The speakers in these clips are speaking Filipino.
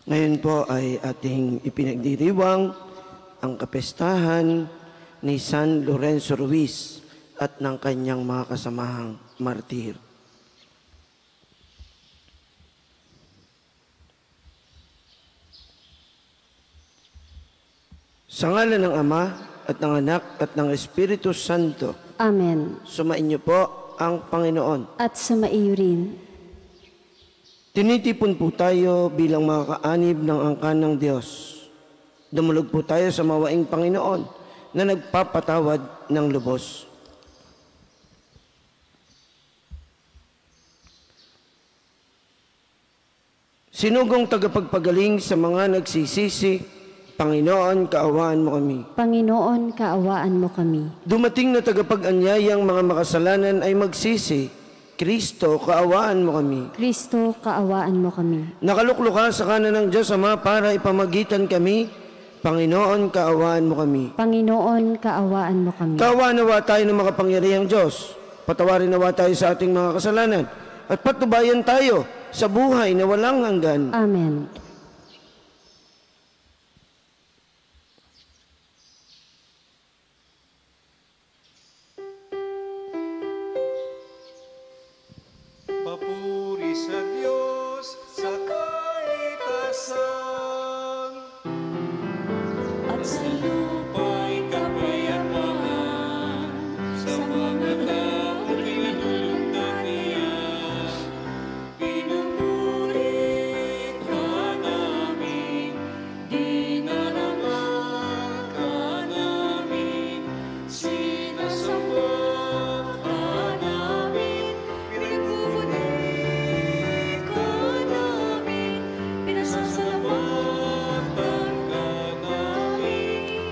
Ngayon po ay ating ipinagdiriwang ang kapestahan ni San Lorenzo Ruiz at ng kanyang mga kasamahang martir. Sa ngalan ng Ama at ng Anak at ng Espiritu Santo. Amen. Sumainyo po ang Panginoon. At sumaiyo rin. Tinitipon po tayo bilang mga kaanib ng angkan ng Diyos. Dumulog po tayo sa mawaing Panginoon na nagpapatawad ng lubos. Sinugong tagapagpagaling sa mga nagsisisi, Panginoon, kaawaan mo kami. Panginoon, kaawaan mo kami. Dumating na tagapag-anyayang mga makasalanan ay magsisi, Kristo, kaawaan mo kami. Kristo, kaawaan mo kami. Nakalukluka sa kanan ng Diyos Ama para ipamagitan kami, Panginoon, kaawaan mo kami. Panginoon, kaawaan mo kami. Kaawaan nawa tayo ng makapangyarihang Diyos. Patawarin nawa tayo sa ating mga kasalanan. At patubayan tayo sa buhay na walang hanggan. Amen. Papuri sa Diyos sa kaitasan At sa lupa'y kapayapaan sa mga taong pinulungan niya. Pinupuri ka namin, dinaraman ka namin, sinasamba ka namin, pinagmumuli ka namin, pinasasalamatan ka namin.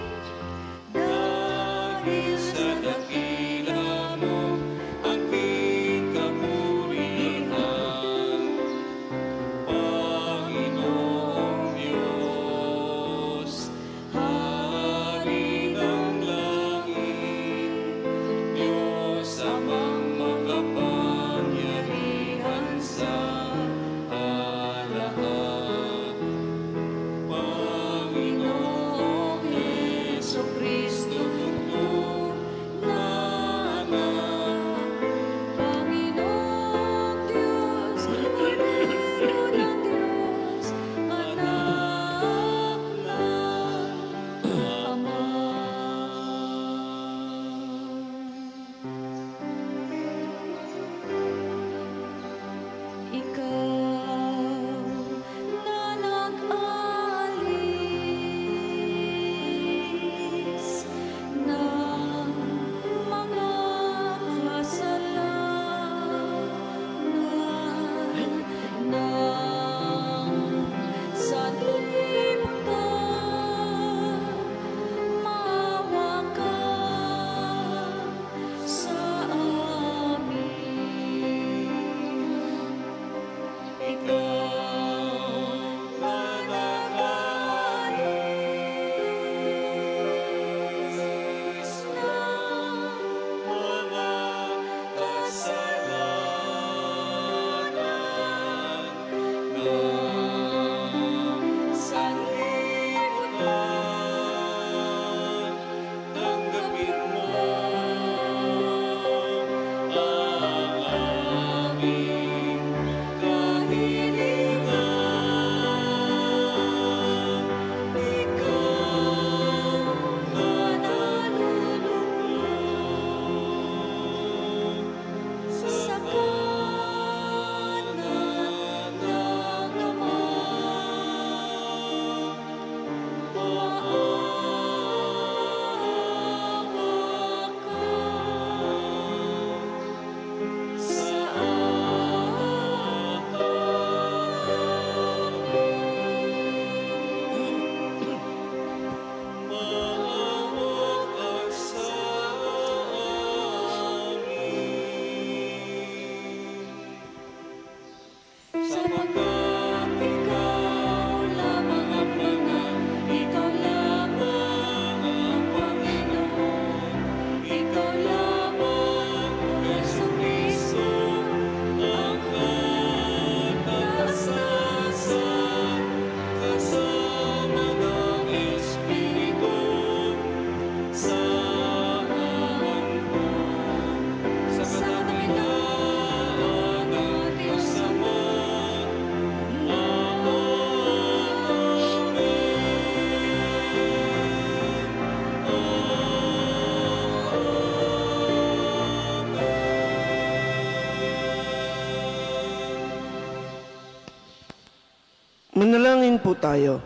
Manalangin po tayo.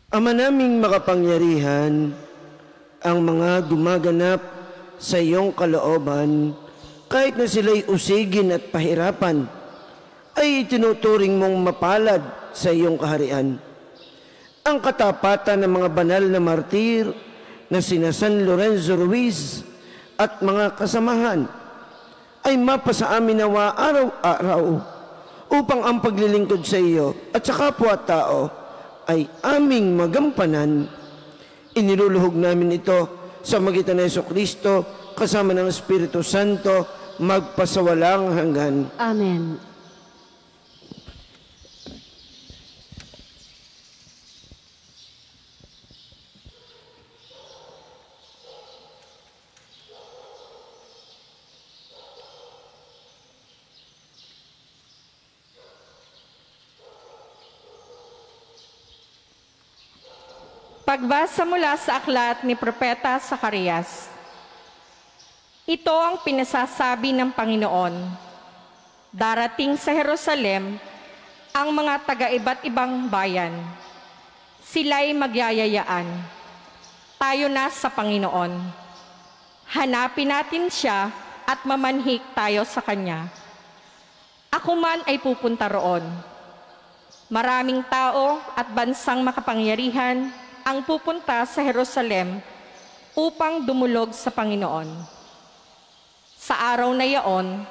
Ama naming makapangyarihan, ang mga gumaganap sa iyong kalooban, kahit na sila'y usigin at pahirapan, ay itinuturing mong mapalad sa iyong kaharian. Ang katapatan ng mga banal na martir na sina San Lorenzo Ruiz at mga kasamahan ay mapasa amin nawa araw-araw upang ang paglilingkod sa iyo at sa kapwa-tao ay aming magampanan. Iniluluhog namin ito sa magitan ng Jesucristo kasama ng Espiritu Santo magpasawalang hanggan. Amen. Pagbasa mula sa aklat ni Propeta Zacarias. Ito ang pinasasabi ng Panginoon. Darating sa Jerusalem ang mga taga-iba't ibang bayan. Sila'y magyayayaan. Tayo na sa Panginoon. Hanapin natin siya at mamanhik tayo sa Kanya. Ako man ay pupunta roon. Maraming tao at bansang makapangyarihan ang pupunta sa Jerusalem upang dumulog sa Panginoon. Sa araw na iyon,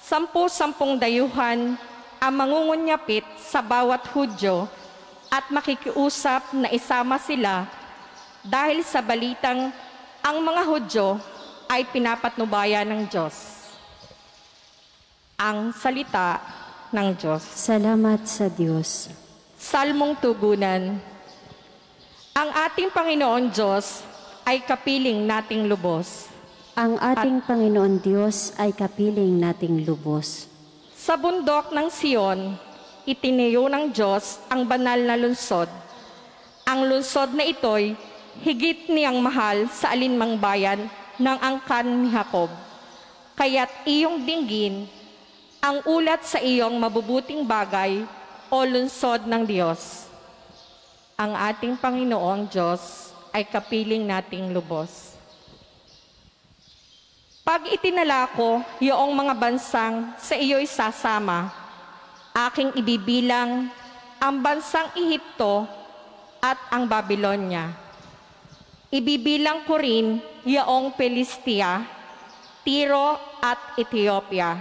10 dayuhan ang mangungunyapit sa bawat Hudyo at makikiusap na isama sila dahil sa balitang ang mga Hudyo ay pinapatnubayan ng Diyos. Ang salita ng Diyos. Salamat sa Diyos. Salmong tugunan. Ang ating Panginoon Diyos ay kapiling nating lubos. Ang ating Panginoon Diyos ay kapiling nating lubos. Sa bundok ng Sion, itinayo ng Diyos ang banal na lungsod. Ang lungsod na ito'y higit niyang mahal sa alinmang bayan ng angkan ni Jacob. Kaya't iyong dinggin ang ulat sa iyong mabubuting bagay o lungsod ng Diyos. Ang ating Panginoong Diyos ay kapiling nating lubos. Pag itinala ko iyong mga bansang sa iyo'y sasama, aking ibibilang ang bansang Ehipto at ang Babylonia. Ibibilang ko rin iyong Pelistia, Tiro at Ethiopia.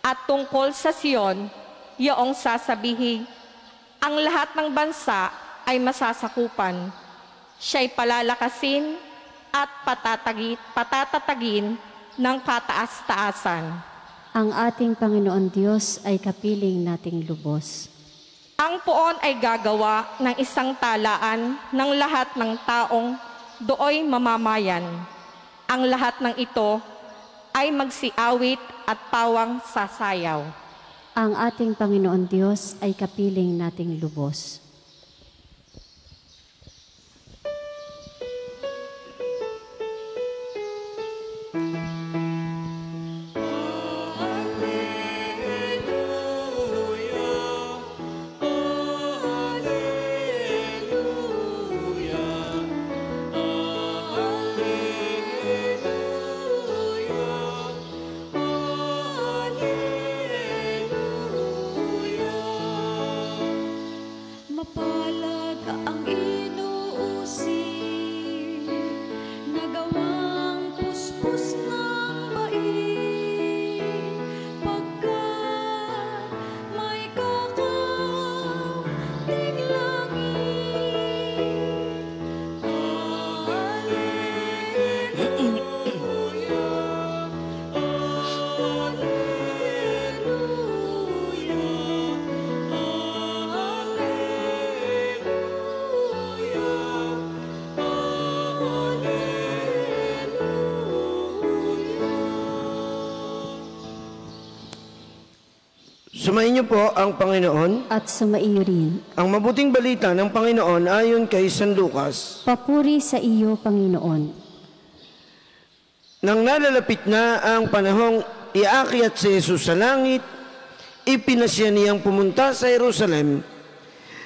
At tungkol sa Sion, iyong sasabihin, ang lahat ng bansa ay masasakupan. Siya'y palalakasin at patatatagin ng kataas-taasan. Ang ating Panginoon Diyos ay kapiling nating lubos. Ang poon ay gagawa ng isang talaan ng lahat ng taong dooy mamamayan. Ang lahat ng ito ay magsiawit at pawang sasayaw. Ang ating Panginoon Diyos ay kapiling nating lubos. Mapalad ang inuusig na gawang puspos ng bait, pagkat may kakating langit. Sumayin niyo po ang Panginoon. At sumaiyo rin. Ang mabuting balita ng Panginoon ayon kay San Lucas. Papuri sa iyo, Panginoon. Nang nalalapit na ang panahong iakyat si Jesus sa langit, ipinasya niyang pumunta sa Jerusalem.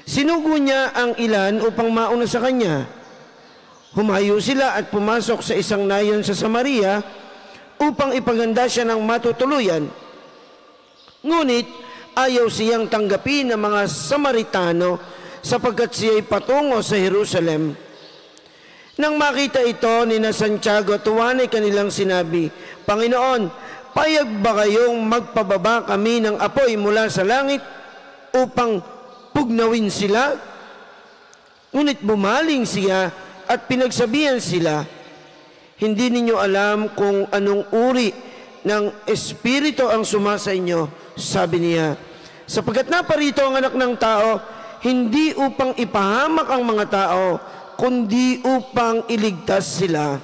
Sinugo niya ang ilan upang mauna sa kanya. Humayo sila at pumasok sa isang nayon sa Samaria upang ipaganda siya ng matutuluyan. Ngunit ayaw siyang tanggapin ng mga Samaritano sapagkat siya'y patungo sa Jerusalem. Nang makita ito ni Santiago at Juan ay kanilang sinabi, Panginoon, payag ba kayong magpababa kami ng apoy mula sa langit upang pugnawin sila? Ngunit bumaling siya at pinagsabihan sila, hindi ninyo alam kung anong uri ng espiritu ang sumasa inyo, sabi niya, sapagkat naparito ang anak ng tao, hindi upang ipahamak ang mga tao, kundi upang iligtas sila.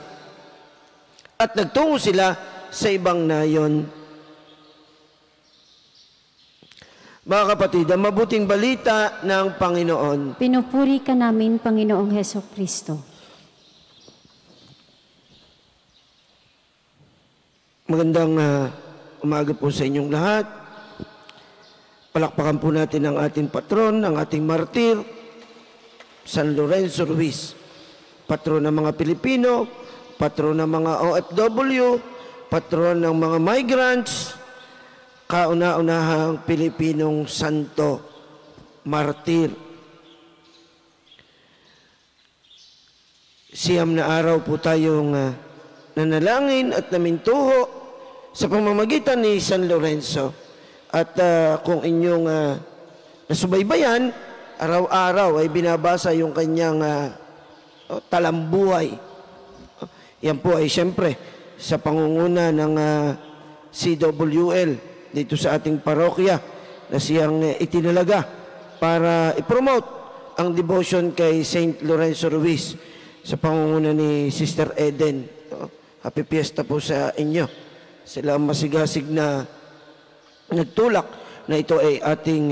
At nagtungo sila sa ibang nayon. Mga kapatid, ang mabuting balita ng Panginoon. Pinupuri ka namin, Panginoong Heso Kristo. Magandang umaga po sa inyong lahat. Palakpakan po natin ang ating patron, ang ating martir, San Lorenzo Ruiz. Patron ng mga Pilipino, patron ng mga OFW, patron ng mga migrants, kauna-unahang Pilipinong santo, martir. Siyam na araw po tayong nanalangin at namintuho sa pamamagitan ni San Lorenzo. At kung inyong nasubaybayan, araw-araw ay binabasa yung kanyang talambuhay. Yan po ay siyempre sa pangunguna ng CWL dito sa ating parokya na siyang itinalaga para i-promote ang devotion kay Saint Lorenzo Ruiz sa pangunguna ni Sister Eden. Happy Fiesta po sa inyo. Sila ang masigasig na nagtulak na ito ay ating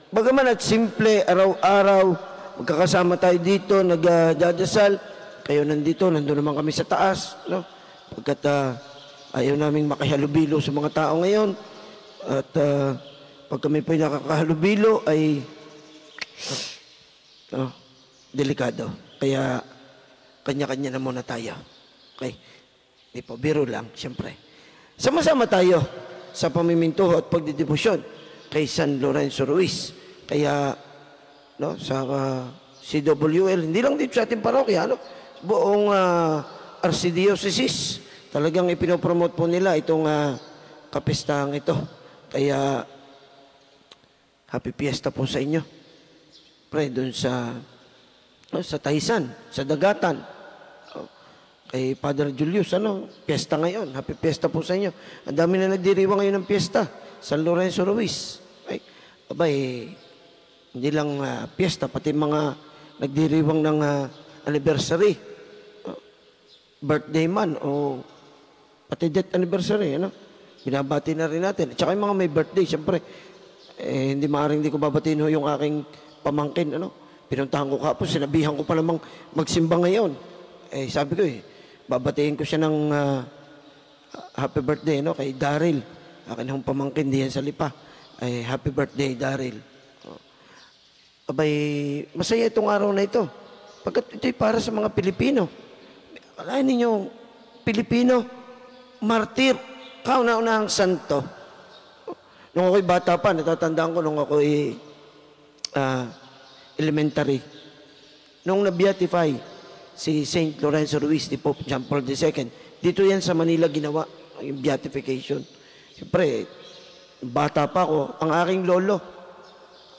bagaman at simple, araw-araw magkakasama tayo dito, nagdadasal. Kayo nandito, nandun naman kami sa taas, no? Pagkat ayaw naming makihalubilo sa mga tao ngayon. At pag kami po'y nakakahalubilo ay delikado. Kaya kanya-kanya na muna tayo. Okay? Di po, biro lang, siyempre. Sama-sama tayo sa pamimintuho at pagdidibusyon kay San Lorenzo Ruiz. Kaya, no, sa CWL, hindi lang dito sa ating parokya, no, buong archdiocese, talagang ipinopromote po nila itong kapistahang ito. Kaya, happy fiesta po sa inyo. Pre, doon sa Taisan, sa Dagatan. Kay Father Julius, piyesta ngayon. Happy fiesta po sa inyo. Ang dami na nagdiriwang ngayon ng piyesta. San Lorenzo Ruiz. Hindi lang piyesta, pati mga nagdiriwang ng anniversary. Birthday man o pati death anniversary. Binabati na rin natin. At saka yung mga may birthday, siyempre, hindi maaaring hindi ko babatiin yung aking pamangkin. Pinuntahan ko kapos, sinabihan ko pa namang magsimba ngayon. Sabi ko babatiin ko siya ng happy birthday kay Daryl. Akin hong pamangkin diyan sa Lipa. Happy birthday, Daryl. Masaya itong araw na ito. Pagkat ito'y para sa mga Pilipino. Alain ninyo, Pilipino, martir, kauna-unahang santo. Nung ako'y bata pa, natatandaan ko nung ako'y elementary. Nung na-beatify si Saint Lorenzo Ruiz, ni Pope John Paul II. Dito yan sa Manila ginawa, yung beatification. Siyempre, bata pa ako, ang aking lolo,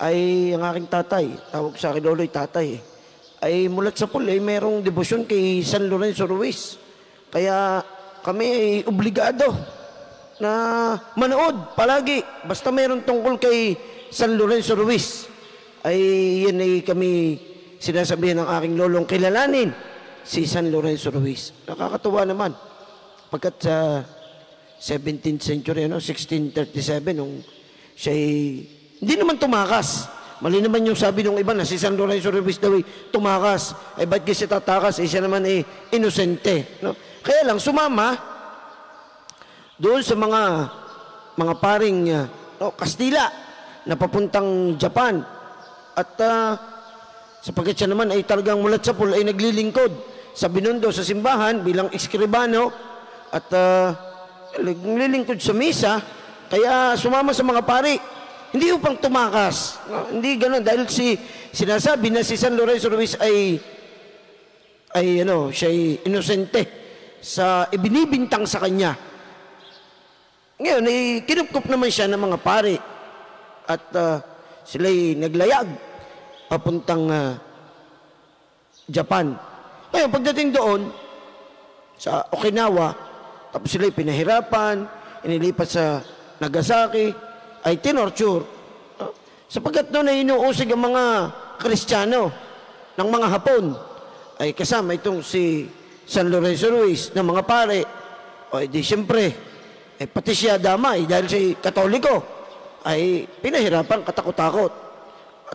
ay ang aking tatay, tawag sa aking lolo ay tatay, ay mulat sa pool, merong debosyon kay San Lorenzo Ruiz. Kaya kami ay obligado na manood palagi. Basta meron tungkol kay San Lorenzo Ruiz, ay yan ay kami sinasabihan ng aking lolong kilalanin si San Lorenzo Ruiz. Nakakatuwa naman. Pagkat sa 17th century, 1637, nung siya'y hindi naman tumakas. Mali naman yung sabi ng iba na si San Lorenzo Ruiz daw ay tumakas. Ba't kasi tatakas? Siya naman ay inosente. Kaya lang, sumama doon sa mga paring Kastila na papuntang Japan. At sapagkat siya naman ay talagang mulat sa pool ay naglilingkod sa Binondo sa simbahan bilang eskribano at naglilingkod sa misa, kaya sumama sa mga pari. Hindi upang tumakas. Hindi ganoon, dahil sinasabi na si San Lorenzo Ruiz ay siya ay inosente sa ibinibintang sa kanya. Ngayon, kinupkup naman siya ng mga pari at sila'y naglayag papuntang Japan. Ngayon, pagdating doon sa Okinawa, tapos sila'y pinahirapan, inilipat sa Nagasaki, ay tinorture. Sapagkat doon ay inuusig ang mga Kristiyano ng mga Hapon, ay kasama itong si San Lorenzo Ruiz ng mga pare. O di siyempre, pati siya damay dahil si Katoliko, ay pinahirapan katakot-takot.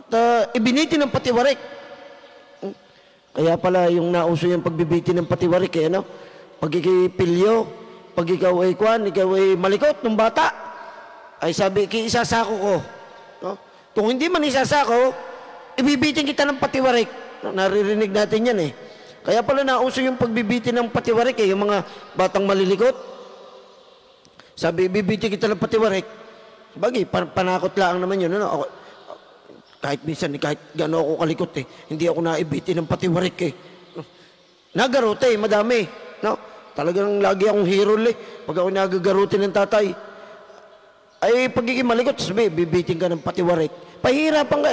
At ibiniti ng patiwarik. Kaya pala yung nauso yung pagbibiti ng patiwarik, pag ikipilyo, pag ikaw ay malikot ng bata, ay sabi, isasako ko. No? Kung hindi man isasako, ibibitin kita ng patiwarik. No? Naririnig natin yan Kaya pala nauso yung pagbibitin ng patiwarik yung mga batang malilikot. Sabi, ibibitin kita ng patiwarik. Bagay, panakot lang naman yun. Ako, kahit minsan, kahit gano'n ako kalikot hindi ako naibitin ng patiwarik No? Nagarote, madami. No? Talagang lagi akong hero pag ako nagagarutin ng tatay. Ay pagiging malikot, sabi, bibitin ka ng patiwarik. Pahihirapan ka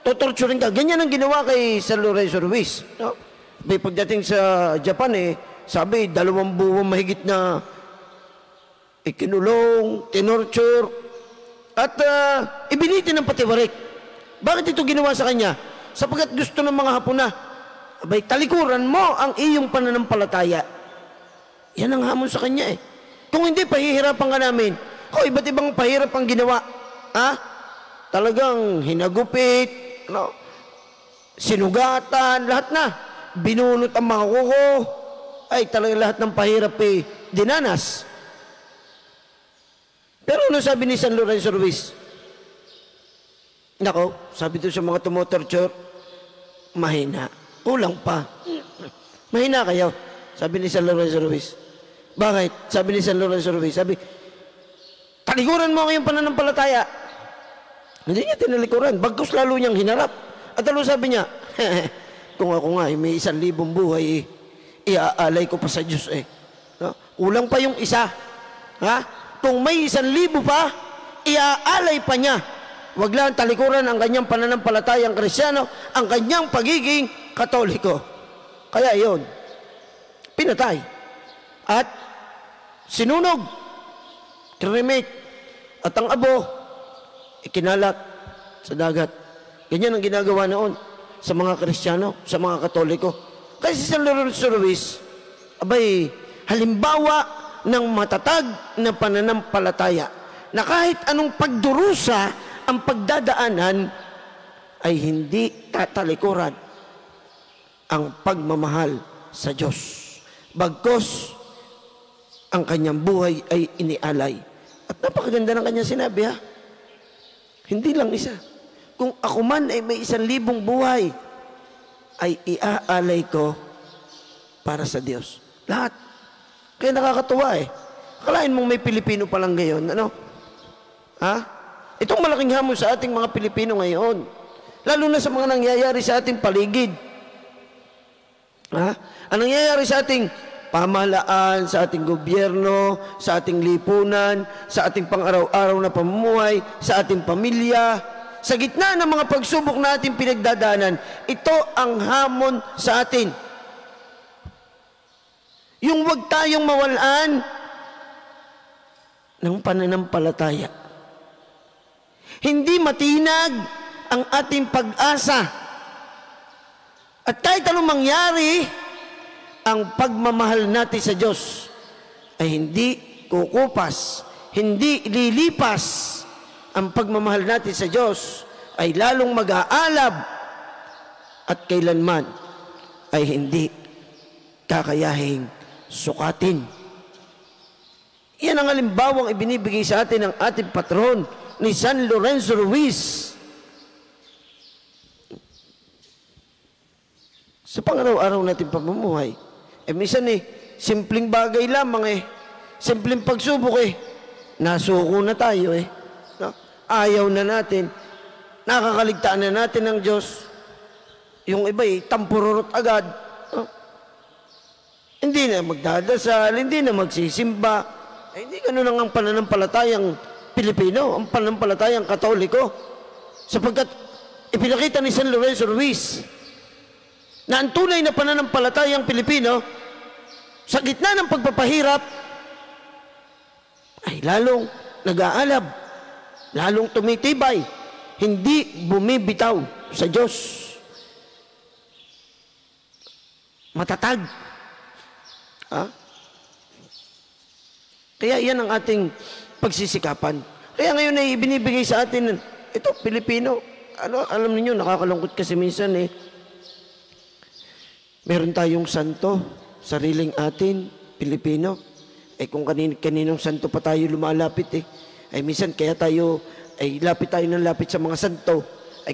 Tutorturin ka. Ganyan ang ginawa kay San Lorenzo Ruiz. No? Sabi, pagdating sa Japan sabi, 2 buwan mahigit na ikinulong, tinorture, at ibinitin ng patiwarik. Bakit ito ginawa sa kanya? Sapagkat gusto ng mga Hapon na, abay, talikuran mo ang iyong pananampalataya. Yan ang hamon sa kanya Kung hindi, pahihirapan ka namin. Iba't ibang pahirap ang ginawa. Talagang hinagupit, sinugatan, lahat na. Binunot ang mga kuko. Ay, talagang lahat ng pahirap dinanas. Pero ano sabi ni San Lorenzo Ruiz? Nako, sabi doon sa mga tumotorture, mahina. Kulang pa. Mahina kayo, sabi ni San Lorenzo Ruiz. Bakit? Sabi ni San Lorenzo Ruiz, sabi, talikuran mo ngayong pananampalataya. Hindi niya tinalikuran. Bagkus lalo niyang hinarap. At ano sabi niya? Kung ako nga may 1,000 buhay, iaalay ko pa sa Diyos No? Kulang pa yung isa. Kung may 1,000 pa, iaalay pa niya. Wag lang talikuran ang kanyang pananampalatayang Kristiyano, ang kanyang pagiging Katoliko. Kaya yon, pinatay. At sinunog, cremate, at ang abo, ikinalat sa dagat. Ganyan ang ginagawa noon sa mga Kristiyano, sa mga Katoliko. Kasi si San Lorenzo Ruiz, abay, halimbawa ng matatag na pananampalataya na kahit anong pagdurusa ang pagdadaanan ay hindi tatalikuran ang pagmamahal sa Diyos. Bagkos, ang kanyang buhay ay inialay. At napakaganda ng kanyang sinabi Hindi lang isa. Kung ako man ay may 1,000 buhay, ay iaalay ko para sa Diyos. Lahat. Kaya nakakatuwa Akalain mong may Pilipino pa lang ngayon, Itong malaking hamon sa ating mga Pilipino ngayon. Lalo na sa mga nangyayari sa ating paligid. Ang nangyayari sa ating pamahalaan, sa ating gobyerno, sa ating lipunan, sa ating pang-araw-araw na pamumuhay, sa ating pamilya, sa gitna ng mga pagsubok na ating pinagdadaanan, ito ang hamon sa atin. Yung wag tayong mawalaan ng pananampalataya. Hindi matinag ang ating pag-asa. At kahit anong mangyari, ang pagmamahal natin sa Diyos ay hindi kukupas, hindi lilipas. Ang pagmamahal natin sa Diyos ay lalong mag-aalab at kailanman ay hindi kakayahing sukatin. Yan ang halimbawang ibinibigay sa atin ng ating patron ni San Lorenzo Ruiz. Sa pang-araw-araw natin pamumuhay, minsan simpleng bagay lamang simpleng pagsubok nasuko na tayo no? Ayaw na natin, nakakaligtaan na natin ng Diyos. Yung iba tampururot agad. No? Hindi na magdadasal, hindi na magsisimba. Hindi ganun lang ang pananampalatayang Pilipino, ang pananampalatayang Katoliko. Sapagkat ipinakita ni San Lorenzo Ruiz na ang tunay na pananampalatayang Pilipino sa gitna ng pagpapahirap ay lalong nag-aalab, lalong tumitibay, hindi bumibitaw sa Diyos. Matatag. Kaya yan ang ating pagsisikapan. Kaya ngayon ay ibinibigay sa atin, ito, Pilipino. Alam niyo, nakakalungkot kasi minsan meron tayong santo, sariling atin, Pilipino. Kung kaninong santo pa tayo lumalapit ay minsan kaya tayo, lapit tayo ng lapit sa mga santo.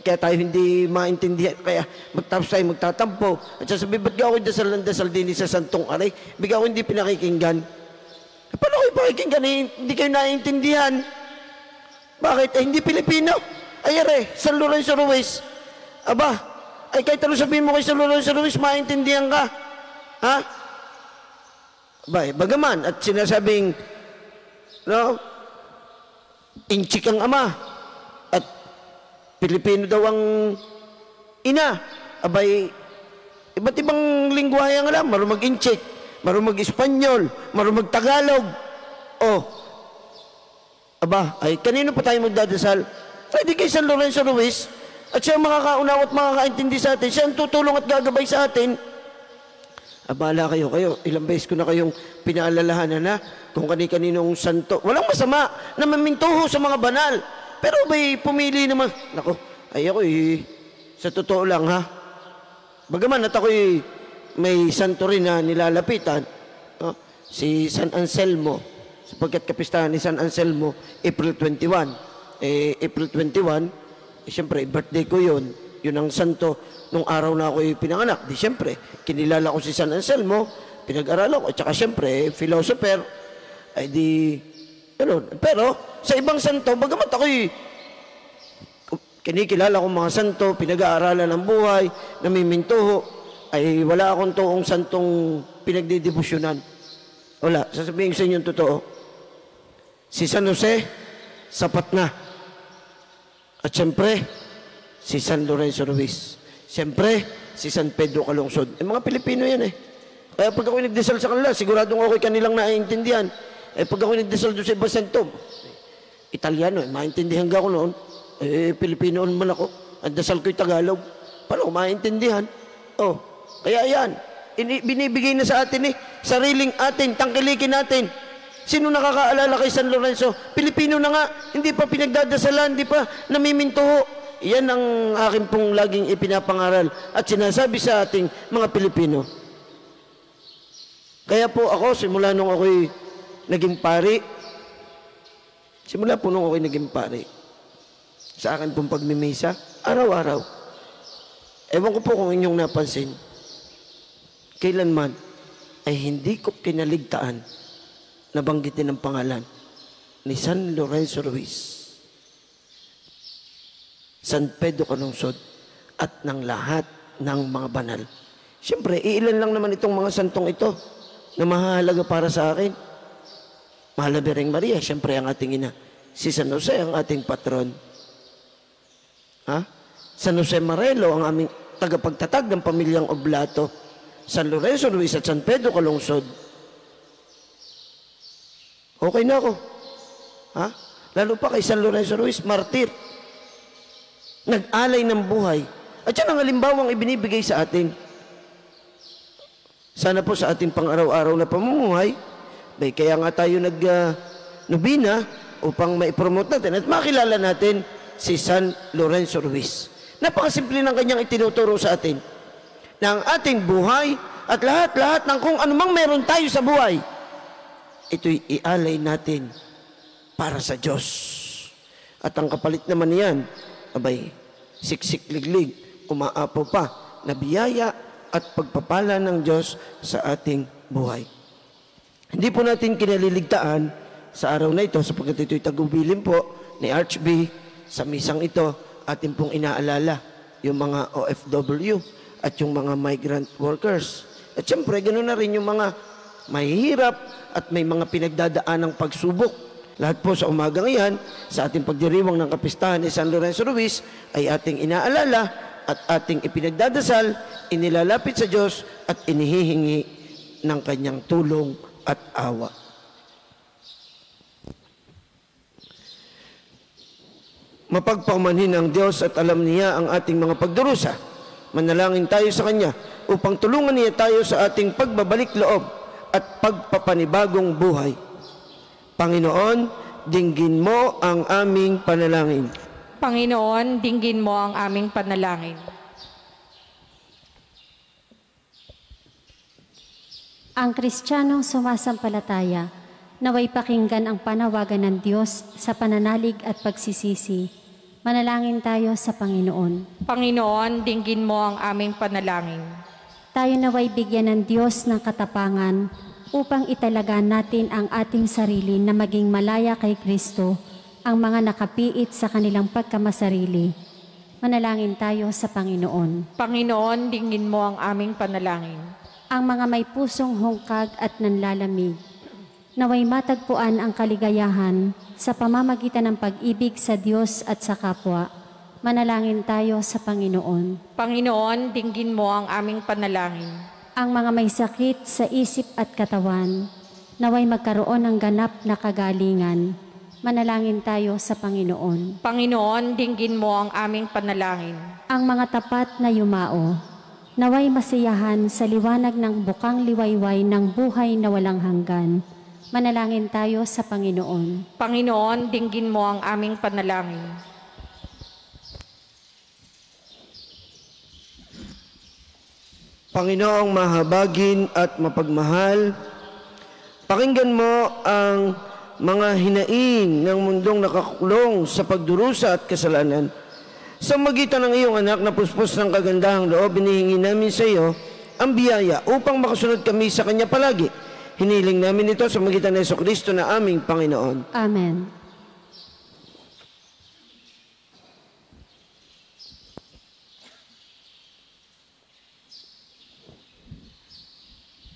Kaya tayo hindi maintindihan. Kaya magtapos tayo magtatampo. At sasabi, ba't ako dasal ng dasal din sa santong aray? Bigla ako hindi pinakikinggan. Paano kayo pakikinggan? Hindi kayo naiintindihan. Bakit? Hindi Pilipino. San Lorenzo Ruiz. Kahit ano sabihin mo kay San Lorenzo Ruiz, maintindihan ka. Ha? Bagaman, at sinasabing, inchik ang ama, at Pilipino daw ang ina. Iba't ibang lingwahe ang alam. Marunong mag-inchik, marunong mag-Espanyol, marunong mag-Tagalog. Kanino pa tayo magdadasal? Di kay San Lorenzo Ruiz. At siya ang makakaunaw at makakaintindi sa atin. Siya ang tutulong at gagabay sa atin. Abala kayo. Ilang beses ko na kayong pinaalalahanan na kung kani-kaninong santo. Walang masama na mamintuho sa mga banal. Pero pumili naman. Nako, ako sa totoo lang Bagaman at ako'y may santo rin na nilalapitan. Si San Anselmo. Sapagkat kapistahan ni San Anselmo, April 21. April 21, siyempre, birthday ko yun. Yun ang santo nung araw na ako'y pinanganak. Siyempre, kinilala ko si San Anselmo, pinag-aralan ko, at saka siyempre, philosopher, ganun. Pero, sa ibang santo, bagamat ako'y kinikilala ko mga santo, pinag-aaralan ng buhay, namimintuho, ay wala akong toong santong pinagdidibusyonan. Wala. Sasabihin ko sa inyo yung totoo. Si San Jose, sapat na. At siyempre, si San Lorenzo Ruiz. Siyempre, si San Pedro Calungsod. Mga Pilipino yan Kaya pag ako nagdasal sa kanila, siguradong okay kanilang naiintindihan. Pag ako nagdasal doon sa iba santo, Italiano, maintindihan ka ako noon. Pilipino naman ako. Ang dasal ko'y Tagalog. Paano ko maintindihan? Kaya yan. Binibigay na sa atin sariling atin, tangkilikin natin. Sino nakakaalala kay San Lorenzo? Pilipino na nga, hindi pa pinagdadasalan, hindi pa namimintuho. Yan ang akin pong laging ipinapangaral at sinasabi sa ating mga Pilipino. Kaya po ako, simula nung ako'y naging pari, sa akin pong pagmimisa, araw-araw. Ewan ko po kung inyong napansin, kailanman ay hindi ko kinaligtaan nabanggitin ang pangalan ni San Lorenzo Ruiz, San Pedro Calungsod, at ng lahat ng mga banal. Siyempre, iilan lang naman itong mga santong ito na mahalaga para sa akin. Mahal na Birheng Maria, siyempre ang ating ina. Si San Jose, ang ating patron. San Jose Marelo, ang aming tagapagtatag ng pamilyang Oblato. San Lorenzo Ruiz at San Pedro Calungsod. Okay na ako. Lalo pa kay San Lorenzo Ruiz, martir. Nag-alay ng buhay. At yan ang halimbawang ibinibigay sa atin. Sana po sa ating pang-araw-araw na pamumuhay, kaya nga tayo nag-nobina upang maipromote natin at makilala natin si San Lorenzo Ruiz. Napakasimple ng kanyang itinuturo sa atin na ang ating buhay at lahat-lahat ng kung anumang meron tayo sa buhay ito'y ialay natin para sa Diyos. At ang kapalit naman niyan, abay, siksik-liglig, umaapaw pa na biyaya at pagpapala ng Diyos sa ating buhay. Hindi po natin kinaliligtaan sa araw na ito sapagkat ito'y tagubilin po ni Archbishop sa misang ito, atin pong inaalala yung mga OFW at yung mga migrant workers. At syempre, ganoon na rin yung mga mahihirap at may mga pinagdadaan ng pagsubok. Lahat po sa umagang iyan, sa ating pagdiriwang ng kapistahan ni San Lorenzo Ruiz, ay ating inaalala at ating ipinagdadasal, inilalapit sa Diyos at inihihingi ng kanyang tulong at awa. Mapagpaumanhin ang Diyos at alam niya ang ating mga pagdurusa. Manalangin tayo sa Kanya upang tulungan niya tayo sa ating pagbabalik loob at pagpapanibagong buhay. Panginoon, dinggin mo ang aming panalangin. Panginoon, dinggin mo ang aming panalangin. Ang Kristiyanong sumasampalataya, naway pakinggan ang panawagan ng Diyos sa pananalig at pagsisisi. Manalangin tayo sa Panginoon. Panginoon, dinggin mo ang aming panalangin. Tayo naway bigyan ng Diyos ng katapangan upang italaga natin ang ating sarili na maging malaya kay Kristo, ang mga nakapiit sa kanilang pagkamasarili. Manalangin tayo sa Panginoon. Panginoon, dinggin mo ang aming panalangin. Ang mga may pusong hungkag at nanlalamig, naway matagpuan ang kaligayahan sa pamamagitan ng pag-ibig sa Diyos at sa kapwa. Manalangin tayo sa Panginoon. Panginoon, dinggin mo ang aming panalangin. Ang mga may sakit sa isip at katawan, naway magkaroon ng ganap na kagalingan. Manalangin tayo sa Panginoon. Panginoon, dinggin mo ang aming panalangin. Ang mga tapat na yumao, naway masiyahan sa liwanag ng bukang liwayway ng buhay na walang hanggan. Manalangin tayo sa Panginoon. Panginoon, dinggin mo ang aming panalangin. Panginoong mahabagin at mapagmahal, pakinggan mo ang mga hinaing ng mundong nakakulong sa pagdurusa at kasalanan. Sa magitan ng iyong anak na puspos ng kagandahang loob, hinihingi namin sa iyo ang biyaya upang makasunod kami sa Kanya palagi. Hiniling namin ito sa magitan ng Jesucristo na aming Panginoon. Amen.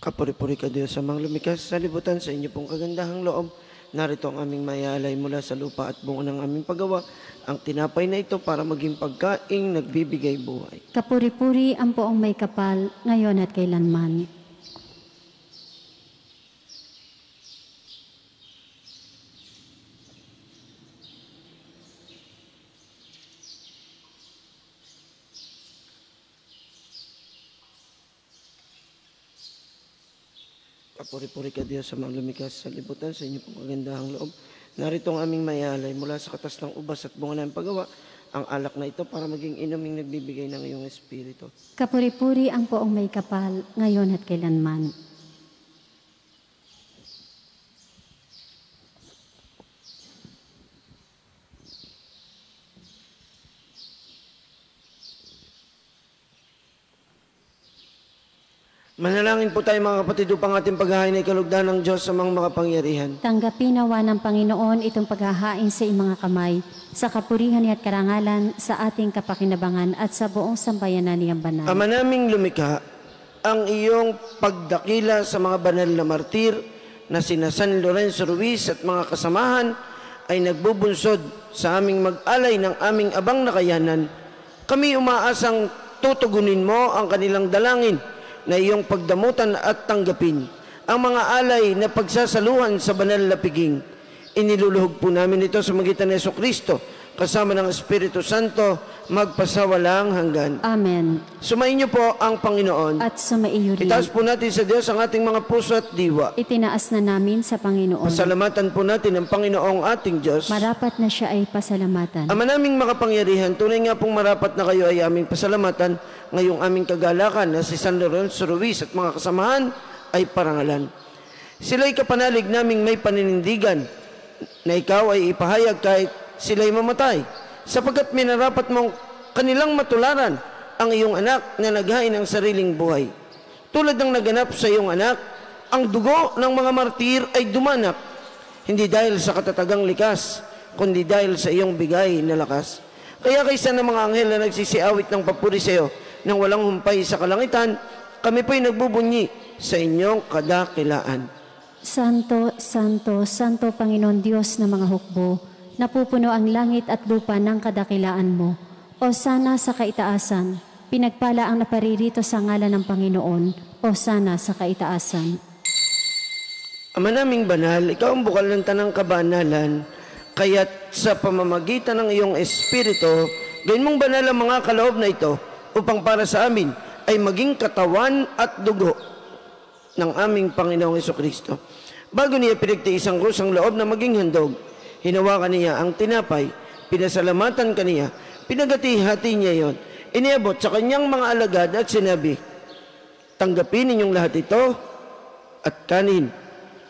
Kapuri-puri ka Diyos sa mga lumikas sa libutan sa inyo pong kagandahang loob. Narito ang aming mayalay mula sa lupa at bunga ng aming paggawa. Ang tinapay na ito para maging pagkaing nagbibigay buhay. Kapuri-puri ang poong may kapal, ngayon at kailanman. Kapuri-puri ka Diyos sa mga lumikas sa libutan sa inyo pong kagandahang loob. Narito ang aming mayalay mula sa katas ng ubas at bunga ng paggawa. Ang alak na ito para maging inuming nagbibigay ng iyong espiritu. Kapuri-puri ang poong may kapal, ngayon at kailanman. Manalangin po tayo mga kapatid upang ating paghahain ay kalugdan ng Diyos sa mga makapangyarihan. Tanggapin nawa ng Panginoon itong paghahain sa iyong mga kamay, sa kapurihan at karangalan, sa ating kapakinabangan at sa buong sambayanan niyang banal. Ama naming lumikha, ang iyong pagdakila sa mga banal na martir na sina San Lorenzo Ruiz at mga kasamahan ay nagbubunsod sa aming mag-alay ng aming abang nakayanan. Kami umaasang tutugunin mo ang kanilang dalangin na iyong pagdamutan at tanggapin ang mga alay na pagsasaluhan sa banal na piging. Iniluluhog po namin ito sa magitan ni Jesucristo kasama ng Espiritu Santo magpasawalang hanggan. Amen. Sumainyo po ang Panginoon. At sumaiyo rin. Itaas po natin sa Diyos ang ating mga puso at diwa. Itinaas na namin sa Panginoon. Pasalamatan po natin ang Panginoong ating Diyos. Marapat na siya ay pasalamatan. Ama naming makapangyarihan, tunay nga pong marapat na kayo ay aming pasalamatan ngayong aming kagalakan na si San Lorenzo Ruiz at mga kasamahan ay parangalan. Sila'y kapanalig naming may paninindigan na ikaw ay ipahayag kahit sila'y mamatay, sapagkat minarapat mong kanilang matularan ang iyong anak na naghain ng sariling buhay. Tulad ng naganap sa iyong anak, ang dugo ng mga martir ay dumanak, hindi dahil sa katatagang likas, kundi dahil sa iyong bigay na lakas. Kaya kaysa ng mga anghel na nagsisiawit ng papuri sa iyo nang walang humpay sa kalangitan, kami po'y nagbubunyi sa inyong kadakilaan. Santo, Santo, Santo Panginoon Diyos ng mga hukbo, napupuno ang langit at lupa ng kadakilaan mo. O sana sa kaitaasan, pinagpala ang naparirito sa ngalan ng Panginoon. O sana sa kaitaasan. Ama naming banal, ikaw ang bukal ng tanang kabanalan, kaya't sa pamamagitan ng iyong Espiritu, gawin mong banal ang mga kaloob na ito, upang para sa amin ay maging katawan at dugo ng aming Panginoong Jesucristo. Bago niya pinagtiis ang krus ang loob na maging handog, hinawakan niya ang tinapay, pinasalamatan kaniya, pinagati-hati niya yon, iniabot sa kanyang mga alagad at sinabi, tanggapin ninyong lahat ito at kanin.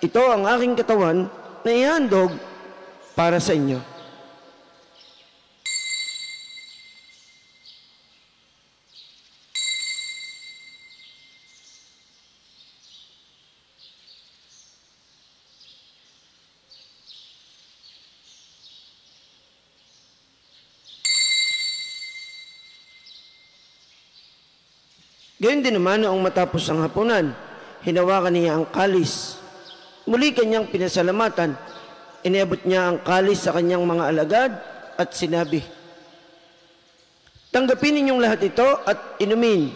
Ito ang aking katawan na ihandog para sa inyo. Gayon din naman noong matapos ang hapunan, hinawakan niya ang kalis. Muli kanyang pinasalamatan, iniabot niya ang kalis sa kanyang mga alagad at sinabi, tanggapin ninyong lahat ito at inumin.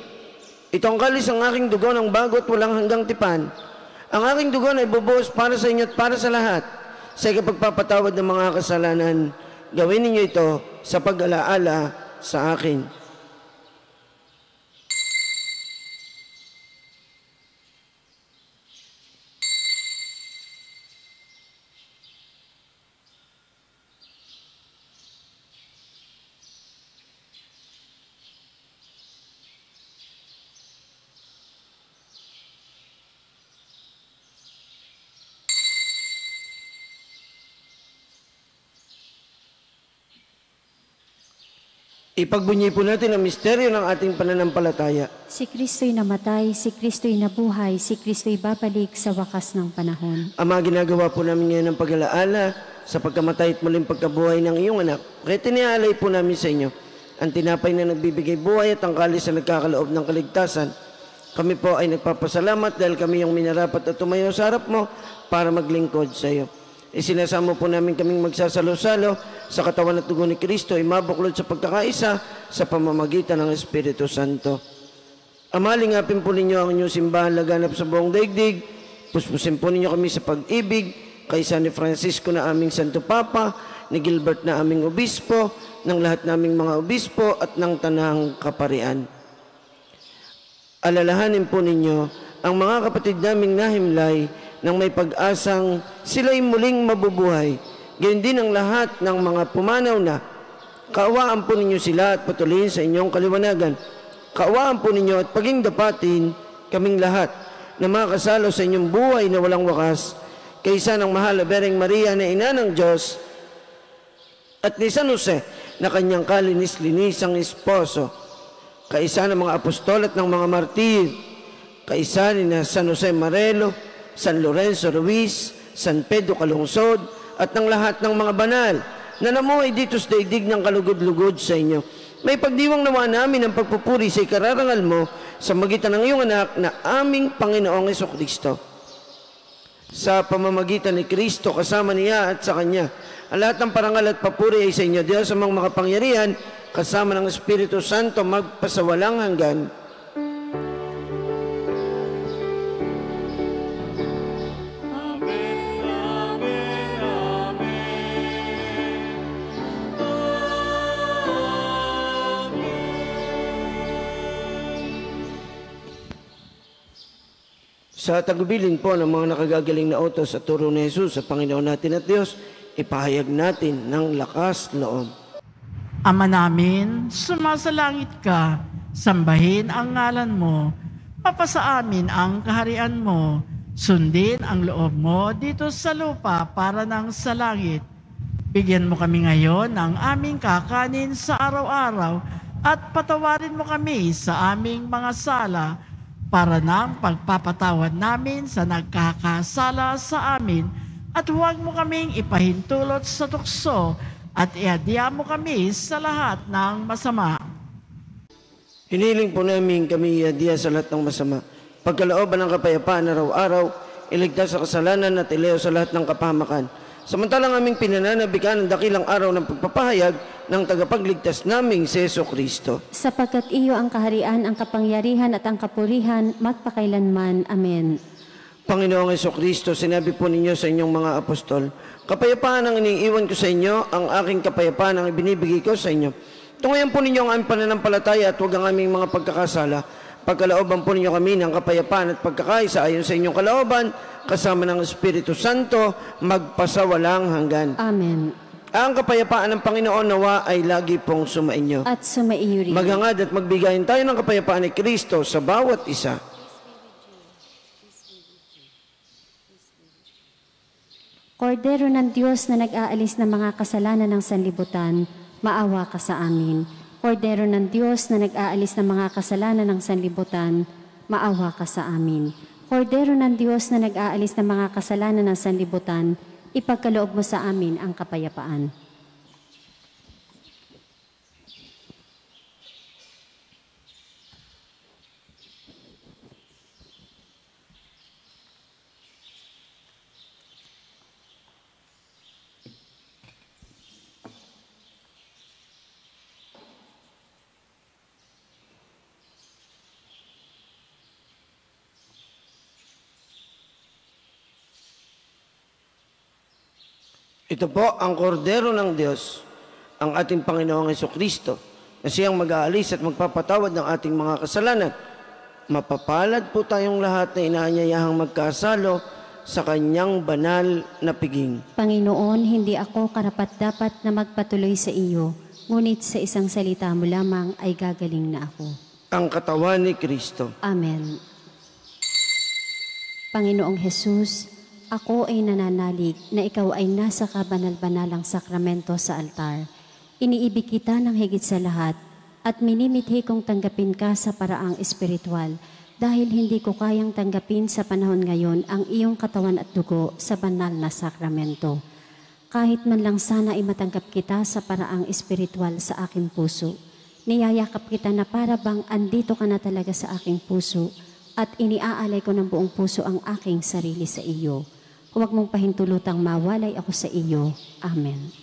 Ito ang kalis ang aking dugo ng bago at walang hanggang tipan. Ang aking dugo na ibubuhos para sa inyo at para sa lahat. Sa ikapagpapatawad ng mga kasalanan, gawin ninyo ito sa pag-alaala sa akin. Ipagbunyi po natin ang misteryo ng ating pananampalataya. Si Kristo'y namatay, si Kristo'y nabuhay, si Kristo'y babalik sa wakas ng panahon. Ama, ginagawa po namin ngayon ang pag-alaala sa pagkamatay at muling pagkabuhay ng iyong anak. Kaya tinialay po namin sa inyo ang tinapay na nagbibigay buhay at ang kalis na nagkakaloob ng kaligtasan. Kami po ay nagpapasalamat dahil kami yung minarapat at tumayo sa harap mo para maglingkod sa iyo. Isinasamo po namin kaming magsasalo-salo sa katawan at dugo ni Kristo ay mabuklod sa pagkakaisa sa pamamagitan ng Espiritu Santo. Ama, lingapin po ninyo ang inyong simbahan laganap sa buong daigdig. Puspusin po ninyo kami sa pag-ibig kay San Francisco na aming Santo Papa, ni Gilbert na aming obispo, ng lahat naming mga obispo at ng tanang kaparian. Alalahanin po ninyo ang mga kapatid naming nahimlay nang may pag-asang sila'y muling mabubuhay. Gayon din ang lahat ng mga pumanaw na. Kaawaan po ninyo sila at patuloyin sa inyong kaliwanagan. Kaawaan po ninyo at paging dapatin kaming lahat na makasalo sa inyong buhay na walang wakas, kaysa ng mahal na Bereng Maria na ina ng Diyos at ni San Jose na kanyang kalinis-linisang esposo, kaisa ng mga apostol at ng mga martir, kaisa ni na San Jose Marelo, San Lorenzo Ruiz, San Pedro Calungsod, at ng lahat ng mga banal na namuhay dito sa daigdig ng kalugod-lugod sa inyo. May pagdiwang nawa namin ang pagpupuri sa ikararangal mo sa magitan ng iyong anak na aming Panginoong Jesucristo. Sa pamamagitan ni Kristo, kasama niya at sa Kanya, ang lahat ng parangal at papuri ay sa inyo, Diyos amang makapangyarihan, kasama ng Espiritu Santo, magpasawalang hanggan. Sa tagubilin po ng mga nakagagaling na utos at turo ni Jesus sa Panginoon natin at Diyos, ipahayag natin ng lakas loob. Ama namin, sumasalangit ka, sambahin ang ngalan mo, mapasa amin ang kaharian mo, Sundin ang loob mo dito sa lupa para nang sa langit. Bigyan mo kami ngayon ng aming kakanin sa araw-araw at patawarin mo kami sa aming mga sala para nang pagpapatawad namin sa nagkakasala sa amin at huwag mo kaming ipahintulot sa tukso at iadya mo kami sa lahat ng masama. Hiniling po namin kami iadya sa lahat ng masama. Pagkalooban ng kapayapaan araw-araw, iligtas sa kasalanan at ilayo sa lahat ng kapahamakan. Samantalang aming pinananabikan ang dakilang araw ng pagpapahayag ng tagapagligtas naming si Jesucristo. Sapagkat iyo ang kaharian, ang kapangyarihan at ang kapurihan, magpakailanman. Amen. Panginoong Jesucristo, sinabi po ninyo sa inyong mga apostol, kapayapaan ang iniiwan ko sa inyo, ang aking kapayapaan ang ibinibigay ko sa inyo. Tungayan po ninyo ang aming pananampalataya at huwag ang aming mga pagkakasala. Pagkalooban po ninyo kami ng kapayapaan at pagkakaisa ayon sa inyong kalooban, kasama ng Espiritu Santo, magpasawalang hanggan. Amen. Ang kapayapaan ng Panginoon nawa ay lagi pong sumainyo. At sumaiyo rin. Maghangad at magbigayin tayo ng kapayapaan ni Kristo sa bawat isa. Kordero ng Diyos na nag-aalis ng mga kasalanan ng sanlibutan, maawa ka sa amin. Kordero ng Diyos na nag-aalis ng mga kasalanan ng sanlibutan, maawa ka sa amin. Kordero ng Diyos na nag-aalis ng mga kasalanan ng sanlibutan, ipagkaloob mo sa amin ang kapayapaan. Ito po ang kordero ng Diyos, ang ating Panginoong Jesucristo, na siyang mag-aalis at magpapatawad ng ating mga kasalanan. Mapapalad po tayong lahat na inaanyayahang magkasalo sa kanyang banal na piging. Panginoon, hindi ako karapat-dapat na magpatuloy sa iyo, ngunit sa isang salita mo lamang ay gagaling na ako. Ang katawan ni Kristo. Amen. Panginoong Hesus, ako ay nananalig na ikaw ay nasa kabanal-banalang sakramento sa altar. Iniibig kita ng higit sa lahat at minimithi kong tanggapin ka sa paraang espiritual dahil hindi ko kayang tanggapin sa panahon ngayon ang iyong katawan at dugo sa banal na sakramento. Kahit man lang sana ay matanggap kita sa paraang espiritual sa aking puso. Niyayakap kita na para bang andito ka na talaga sa aking puso at iniaalay ko ng buong puso ang aking sarili sa iyo. Huwag mong pahintulutang mawalay ako sa iyo. Amen.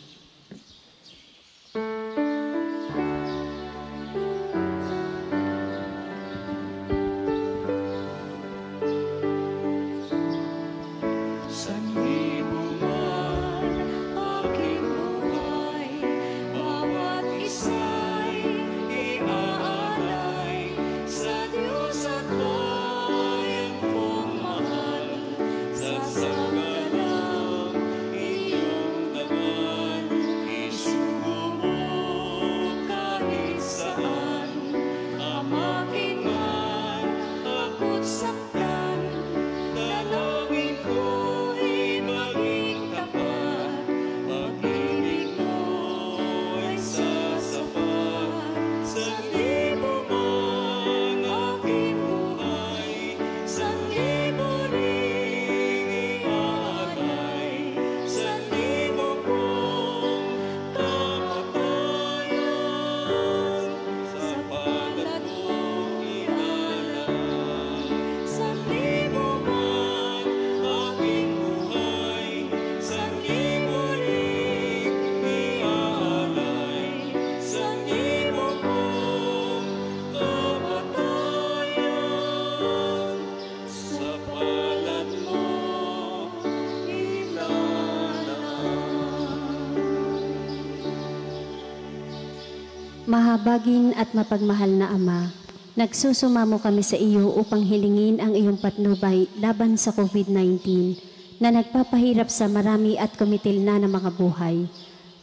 Mahabagin at mapagmahal na Ama, nagsusumamo kami sa iyo upang hilingin ang iyong patnubay laban sa COVID-19 na nagpapahirap sa marami at kumitil na ng mga buhay.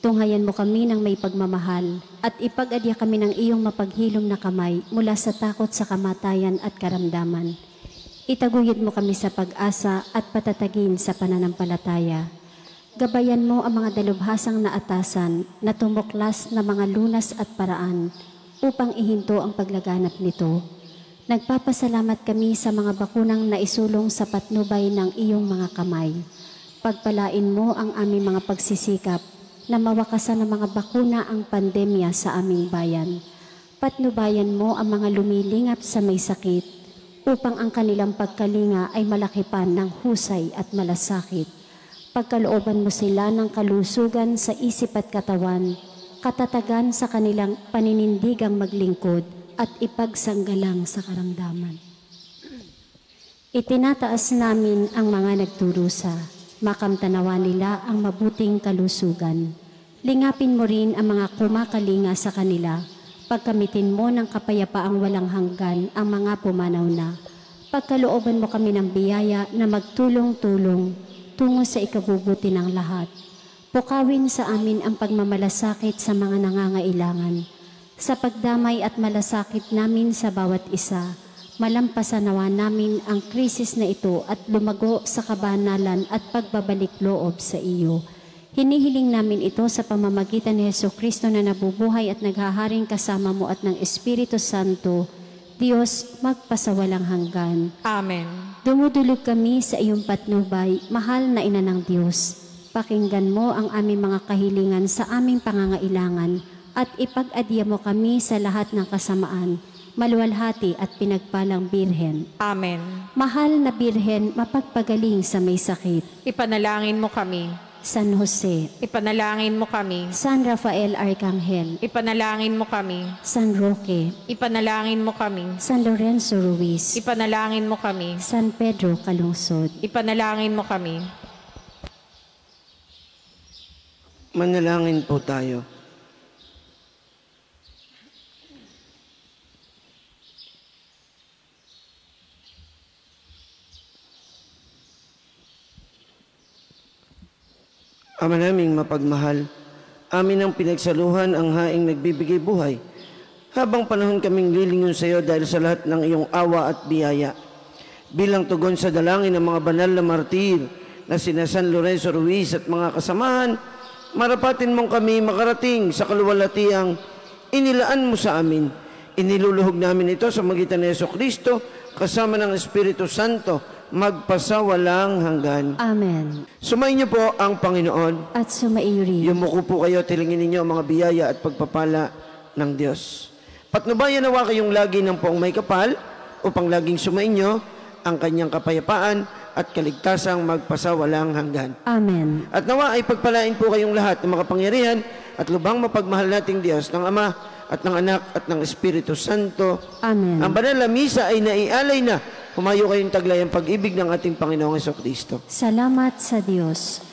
Tunghayan mo kami ng may pagmamahal at ipag-adya kami ng iyong mapaghilom na kamay mula sa takot sa kamatayan at karamdaman. Itaguyod mo kami sa pag-asa at patatagin sa pananampalataya. Gabayan mo ang mga dalubhasang naatasan na tumuklas na mga lunas at paraan upang ihinto ang paglaganap nito. Nagpapasalamat kami sa mga bakunang naisulong sa patnubay ng iyong mga kamay. Pagpalain mo ang aming mga pagsisikap na mawakasan ng mga bakuna ang pandemya sa aming bayan. Patnubayan mo ang mga lumilingap sa may sakit upang ang kanilang pagkalinga ay malakipan ng husay at malasakit. Pagkalooban mo sila ng kalusugan sa isip at katawan, katatagan sa kanilang paninindigang maglingkod at ipagsanggalang sa karamdaman. Itinataas namin ang mga nagturusa, makamtanawa nila ang mabuting kalusugan. Lingapin mo rin ang mga kumakalinga sa kanila, pagkamitin mo ng kapayapaang walang hanggan ang mga pumanaw na. Pagkalooban mo kami ng biyaya na magtulong-tulong tungo sa ikabubuti ng lahat. Pukawin sa amin ang pagmamalasakit sa mga nangangailangan. Sa pagdamay at malasakit namin sa bawat isa, malampasan nawa namin ang krisis na ito at lumago sa kabanalan at pagbabalik loob sa iyo. Hinihiling namin ito sa pamamagitan ni Jesucristo na nabubuhay at naghaharing kasama mo at ng Espiritu Santo, Diyos magpasawalang hanggan. Amen. Dumudulog kami sa iyong patnubay, mahal na ina ng Diyos. Pakinggan mo ang aming mga kahilingan sa aming pangangailangan at ipag-adya mo kami sa lahat ng kasamaan, maluwalhati at pinagpalang Birhen. Amen. Mahal na Birhen, mapagpagaling sa may sakit. Ipanalangin mo kami. San Jose, Ipanalangin mo kami. San Rafael Arcangel, Ipanalangin mo kami. San Roque, Ipanalangin mo kami. San Lorenzo Ruiz, Ipanalangin mo kami. San Pedro Calungsod. Ipanalangin mo kami. Manalangin po tayo. Ama naming mapagmahal, amin ang pinagsaluhan ang haing nagbibigay buhay. Habang panahon kaming lilingon sa iyo dahil sa lahat ng iyong awa at biyaya. Bilang tugon sa dalangin ng mga banal na martir na sina San Lorenzo Ruiz at mga kasamahan, marapatin mong kami makarating sa kaluwalhatiang inilaan mo sa amin. Iniluluhog namin ito sa magitan ni Jesucristo kasama ng Espiritu Santo, magpasawalang hanggan. Amen. Sumayin niyo po ang Panginoon. At sumaiyo rin. Yumuko po kayo, tilingin ninyo ang mga biyaya at pagpapala ng Diyos. Patnubayan nawa kayong lagi ng poong may kapal upang laging sumainyo ang kanyang kapayapaan at kaligtasang magpasawalang hanggan. Amen. At nawa ay pagpalain po kayong lahat ng makapangyarihan at lubhang mapagmahal nating Diyos ng Ama at ng Anak at ng Espiritu Santo. Amen. Ang banal na misa ay naialay na. Humayo kayong taglay ang pag-ibig ng ating Panginoong Jesucristo. Salamat sa Diyos.